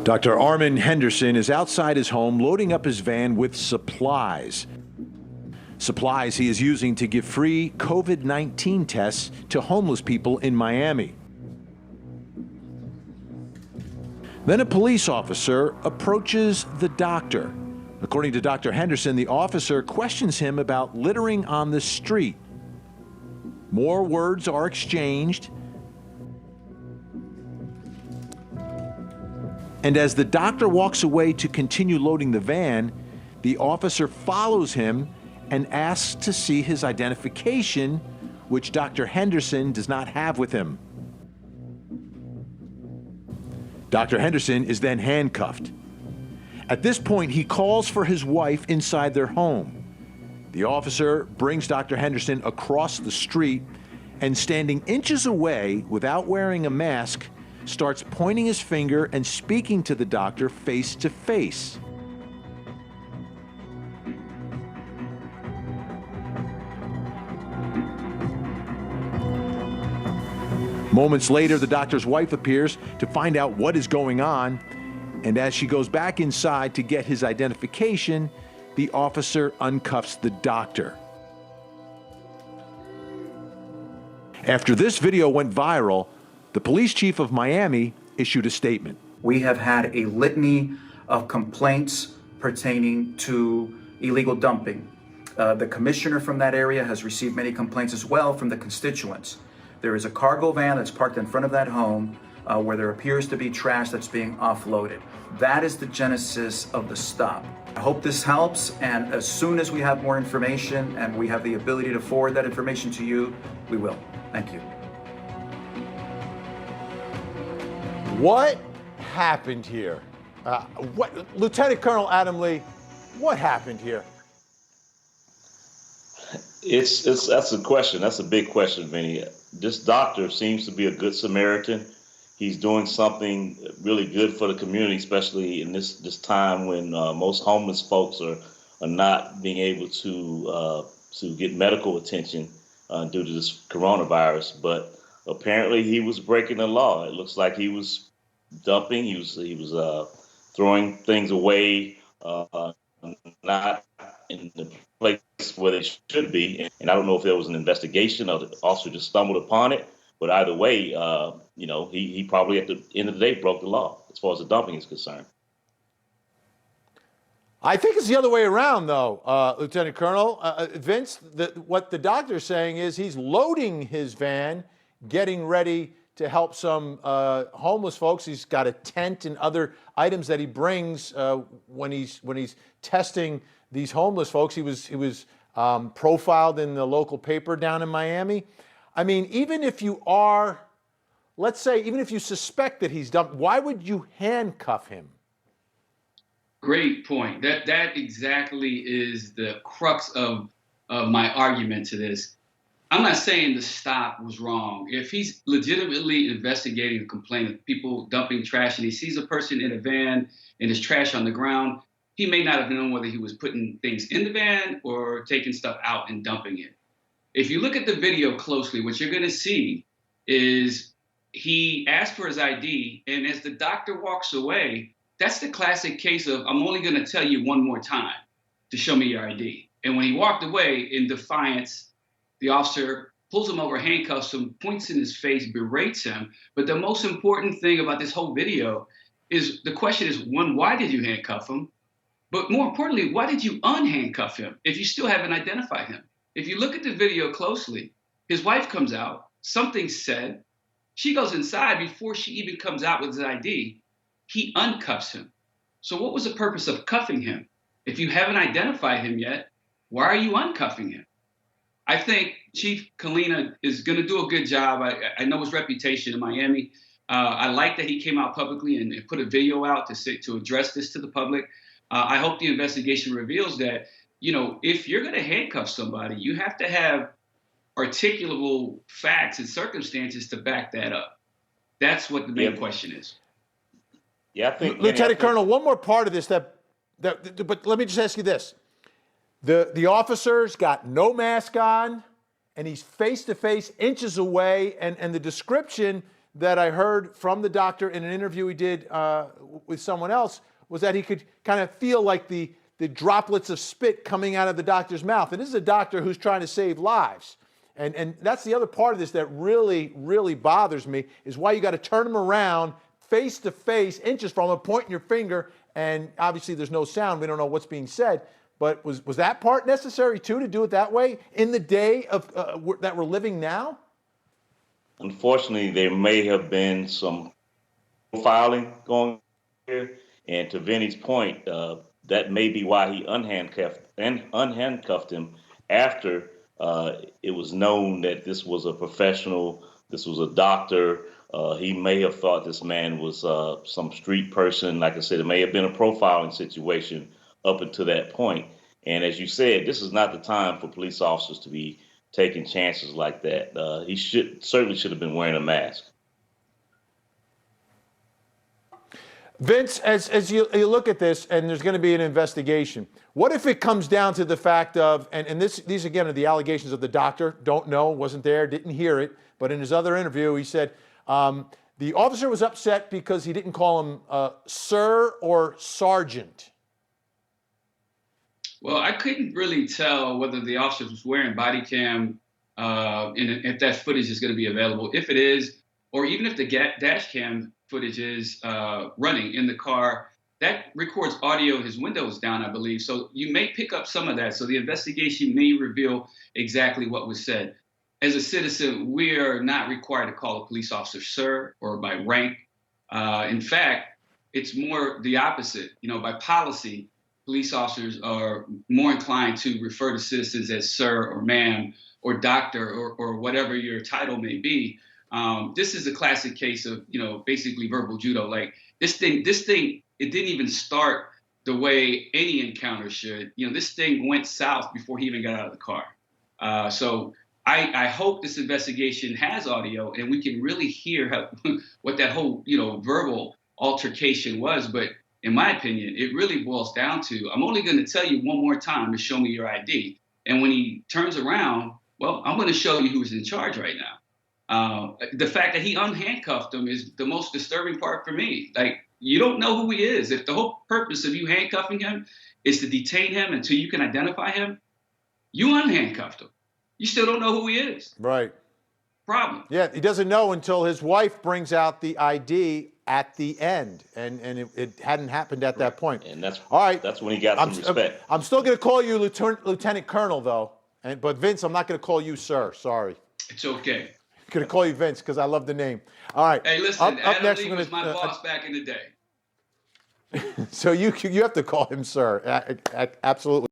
Dr. Armin Henderson is outside his home loading up his van with supplies. Supplies he is using to give free COVID-19 tests to homeless people in Miami. Then a police officer approaches the doctor. According to Dr. Henderson, the officer questions him about littering on the street. More words are exchanged. And as the doctor walks away to continue loading the van, the officer follows him and asks to see his identification, which Dr. Henderson does not have with him. Dr. Henderson is then handcuffed. At this point, he calls for his wife inside their home. The officer brings Dr. Henderson across the street and, standing inches away without wearing a mask, starts pointing his finger and speaking to the doctor face to face. Moments later, the doctor's wife appears to find out what is going on, and as she goes back inside to get his identification, the officer uncuffs the doctor. After this video went viral, the police chief of Miami issued a statement. We have had a litany of complaints pertaining to illegal dumping. The commissioner from that area has received many complaints as well from the constituents. There is a cargo van that's parked in front of that home where there appears to be trash that's being offloaded. That is the genesis of the stop. I hope this helps, and as soon as we have more information and we have the ability to forward that information to you, we will. Thank you. What happened here? Lieutenant Colonel Adam Lee, what happened here? That's a question. That's a big question, Vinny. This doctor seems to be a good Samaritan. He's doing something really good for the community, especially in this time when most homeless folks are not being able to get medical attention due to this coronavirus. But apparently, he was breaking the law. It looks like he was dumping. He was throwing things away, not in the place where they should be. And I don't know if there was an investigation or the officer just stumbled upon it. But either way, he probably at the end of the day broke the law as far as the dumping is concerned. I think it's the other way around, though, Lieutenant Colonel. Vince, what the doctor's saying is he's loading his van, getting ready to help some homeless folks. He's got a tent and other items that he brings when he's testing these homeless folks. He was profiled in the local paper down in Miami. I mean, even if you are, let's say, even if you suspect that he's dumped, why would you handcuff him? Great point. That exactly is the crux of my argument to this. I'm not saying the stop was wrong. If he's legitimately investigating a complaint of people dumping trash and he sees a person in a van and there's trash on the ground, he may not have known whether he was putting things in the van or taking stuff out and dumping it. If you look at the video closely, what you're going to see is he asked for his ID, and as the doctor walks away, that's the classic case of, I'm only going to tell you one more time to show me your ID. And when he walked away in defiance, the officer pulls him over, handcuffs him, points in his face, berates him. But the most important thing about this whole video is the question is, one, why did you handcuff him? But more importantly, why did you unhandcuff him if you still haven't identified him? If you look at the video closely, his wife comes out, something's said, she goes inside before she even comes out with his ID, he uncuffs him. So what was the purpose of cuffing him? If you haven't identified him yet, why are you uncuffing him? I think Chief Kalina is going to do a good job. I know his reputation in Miami. I like that he came out publicly and put a video out to address this to the public. I hope the investigation reveals that, if you're going to handcuff somebody, you have to have articulable facts and circumstances to back that up. That's what the main question is. Yeah, I think Lieutenant Colonel, one more part of this but let me just ask you this. The officer's got no mask on, and he's face to face, inches away, and the description that I heard from the doctor in an interview he did with someone else was that he could kind of feel like the droplets of spit coming out of the doctor's mouth. And this is a doctor who's trying to save lives. And that's the other part of this that really, really bothers me, is why you got to turn him around face to face, inches from him, pointing your finger, and obviously there's no sound. We don't know what's being said. But was that part necessary too, to do it that way in the day of that we're living now? Unfortunately, there may have been some profiling going here, and to Vinny's point, that may be why he unhandcuffed him after it was known that this was a professional, this was a doctor. He may have thought this man was some street person. Like I said, it may have been a profiling situation up until that point. And as you said, this is not the time for police officers to be taking chances like that. He certainly should have been wearing a mask. Vince, as you look at this, and there's going to be an investigation, what if it comes down to the fact of, and these again are the allegations of the doctor, don't know, wasn't there, didn't hear it, but in his other interview he said the officer was upset because he didn't call him sir or sergeant. Well, I couldn't really tell whether the officer was wearing body cam, and if that footage is going to be available. If it is, or even if the dash cam footage is running in the car, that records audio. His window is down, I believe. So you may pick up some of that. So the investigation may reveal exactly what was said. As a citizen, we are not required to call a police officer sir or by rank. In fact, it's more the opposite. You know, by policy, police officers are more inclined to refer to citizens as sir or ma'am or doctor or whatever your title may be. This is a classic case of, you know, basically verbal judo. Like this thing, it didn't even start the way any encounter should. You know, this thing went south before he even got out of the car. So I hope this investigation has audio and we can really hear how, what that whole, you know, verbal altercation was. But in my opinion, it really boils down to, I'm only going to tell you one more time to show me your ID. And when he turns around, well, I'm going to show you who's in charge right now. The fact that he unhandcuffed him is the most disturbing part for me. Like, you don't know who he is. If the whole purpose of you handcuffing him is to detain him until you can identify him, you unhandcuffed him. You still don't know who he is. Right. Problem. Yeah, he doesn't know until his wife brings out the ID at the end, and it hadn't happened at that point. And that's all right. That's when he got some respect. I'm still going to call you Lieutenant Colonel, though. But Vince, I'm not going to call you sir. Sorry. It's okay. I'm going to call you Vince because I love the name. All right. Hey, listen, up next, Lee was my boss back in the day. So you have to call him sir. Absolutely.